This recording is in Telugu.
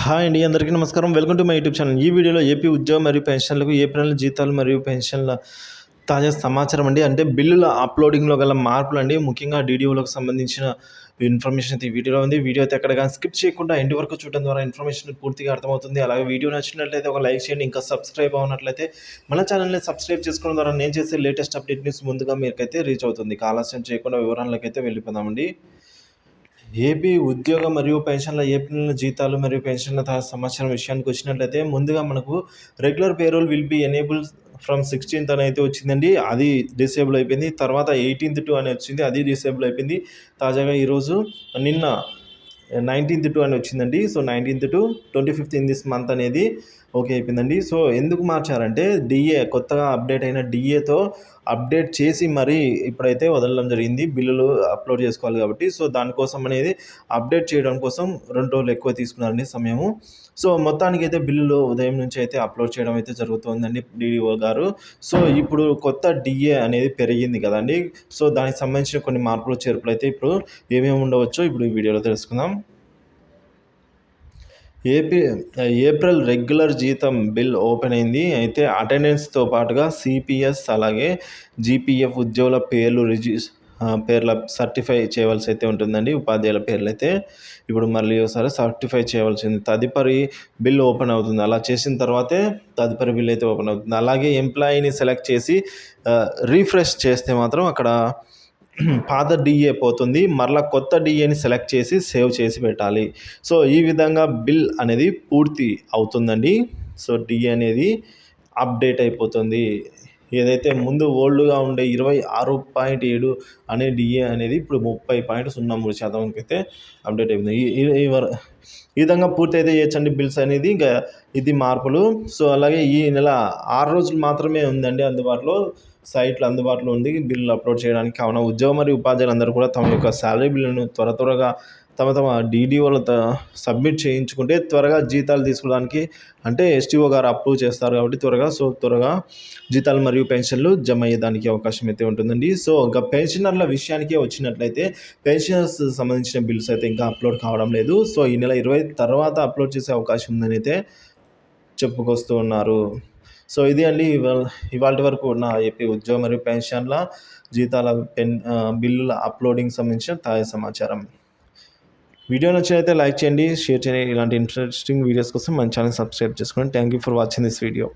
హాయ్ అండి, అందరికీ నమస్కారం. Welcome to my YouTube channel. ఈ వీడియోలో ఏపీ ఉద్యోగ మరియు పెన్షన్లకు ఏప్రిల్ నెల జీతాలు మరియు పెన్షన్ల తాజా సమాచారం అండి. అంటే బిల్లుల అప్లోడింగ్లో గల మార్పులు అండి. ముఖ్యంగా డీడీఓలకు సంబంధించిన ఇన్ఫర్మేషన్ అయితే ఈ వీడియోలో ఉంది. వీడియో అయితే ఎక్కడ కానీ స్కిప్ చేయకుండా ఎండ్ వరకు చూడడం ద్వారా ఇన్ఫర్మేషన్ పూర్తిగా అర్థమవుతుంది. అలాగే వీడియో నచ్చినట్లయితే ఒక లైక్ చేయండి. ఇంకా సబ్స్క్రైబ్ అవునట్లయితే మన ఛానల్ని సబ్స్క్రైబ్ చేసుకోవడం ద్వారా నేను చేసే లేటెస్ట్ అప్డేట్ న్యూస్ ముందుగా మీకైతే రీచ్ అవుతుంది. ఆలస్యం చేయకుండా వివరాలకైతే వెళ్ళిపోదామండి. ఏపీ ఉద్యోగ మరియు పెన్షన్ల ఏప్రిల్ నెల జీతాలు మరియు పెన్షన్ల సమాచారం విషయానికి వచ్చినట్లయితే ముందుగా మనకు regular payroll will be enable from 16th అని అయితే వచ్చిందండి. అది డిసేబుల్ అయిపోయింది. తర్వాత 18th టు అని వచ్చింది, అది డిసేబుల్ అయిపోయింది. తాజాగా ఈరోజు నిన్న 19th టు అని వచ్చిందండి. So 19th to 25th in this month అనేది ఓకే అయిపోయిందండి. సో ఎందుకు మార్చారంటే కొత్తగా అప్డేట్ అయిన డిఏతో అప్డేట్ చేసి మరీ ఇప్పుడైతే వదలడం జరిగింది. బిల్లులు అప్లోడ్ చేసుకోవాలి కాబట్టి. సో దానికోసం అనేది అప్డేట్ చేయడం కోసం 2 రోజులు ఎక్కువ తీసుకున్నారండి సమయము. సో మొత్తానికైతే బిల్లులు ఉదయం నుంచి అయితే అప్లోడ్ చేయడం అయితే జరుగుతుందండి డీడీఓ గారు. సో ఇప్పుడు కొత్త డిఏ అనేది పెరిగింది కదండి. సో దానికి సంబంధించిన కొన్ని మార్పులు చేర్పులు అయితే ఇప్పుడు ఏమేమి ఉండవచ్చో ఇప్పుడు ఈ వీడియోలో తెలుసుకుందాం. ఏప్రిల్ రెగ్యులర్ జీతం బిల్ ఓపెన్ అయింది. అయితే అటెండెన్స్తో పాటుగా సిపిఎస్ అలాగే జీపీఎఫ్ ఉద్యోగుల పేర్ల సర్టిఫై చేయవలసి అయితే ఉంటుందండి. ఉపాధ్యాయుల పేర్లు అయితే ఇప్పుడు మళ్ళీ ఒకసారి సర్టిఫై చేయవలసింది. తదుపరి బిల్ ఓపెన్ అవుతుంది. అలా చేసిన తర్వాతే తదుపరి బిల్ అయితే ఓపెన్ అవుతుంది. అలాగే ఎంప్లాయీని సెలెక్ట్ చేసి రీఫ్రెష్ చేస్తే మాత్రం అక్కడ పాత డిఏ పోతుంది. మరలా కొత్త డిఏని సెలెక్ట్ చేసి సేవ్ చేసి పెట్టాలి. సో ఈ విధంగా బిల్ అనేది పూర్తి అవుతుందండి. సో డిఏ అనేది అప్డేట్ అయిపోతుంది. ఏదైతే ముందు ఓల్డ్గా ఉండే 26.7 అనే డిఏ అనేది ఇప్పుడు 30.03% అయితే అప్డేట్ అయిపోయింది. ఈ విధంగా పూర్తి అయితే చేయొచ్చండి బిల్స్ అనేది. ఇంకా ఇది మార్పులు. సో అలాగే ఈ నెల 6 రోజులు మాత్రమే ఉందండి సైట్లు అందుబాటులో ఉంది బిల్లులు అప్లోడ్ చేయడానికి. కావున ఉద్యోగ మరియు ఉపాధ్యాయులందరూ కూడా తమ యొక్క శాలరీ బిల్లును త్వరగా తమ డీడీఓలతో సబ్మిట్ చేయించుకుంటే త్వరగా జీతాలు తీసుకోవడానికి, అంటే ఎస్టీఓ గారు అప్రూవ్ చేస్తారు కాబట్టి త్వరగా జీతాలు మరియు పెన్షన్లు జమ అయ్యేదానికి అవకాశం అయితే ఉంటుందండి. సో ఇంకా పెన్షనర్ల విషయానికే వచ్చినట్లయితే పెన్షనర్స్ సంబంధించిన బిల్స్ అయితే ఇంకా అప్లోడ్ కావడం లేదు. సో ఈ నెల 20 తర్వాత అప్లోడ్ చేసే అవకాశం ఉందని అయితే చెప్పుకొస్తూ ఉన్నారు. సో ఇది అండి ఇవాళ వరకు ఉన్న ఏపీ ఉద్యోగ మరియు పెన్షన్ల జీతాల బిల్లుల అప్లోడింగ్ సంబంధించిన తాజా సమాచారం. వీడియో నచ్చినైతే లైక్ చేయండి, షేర్ చేయండి. ఇలాంటి ఇంట్రెస్టింగ్ వీడియోస్ కోసం మన ఛానల్ సబ్స్క్రైబ్ చేసుకోండి. Thank you for watching this video.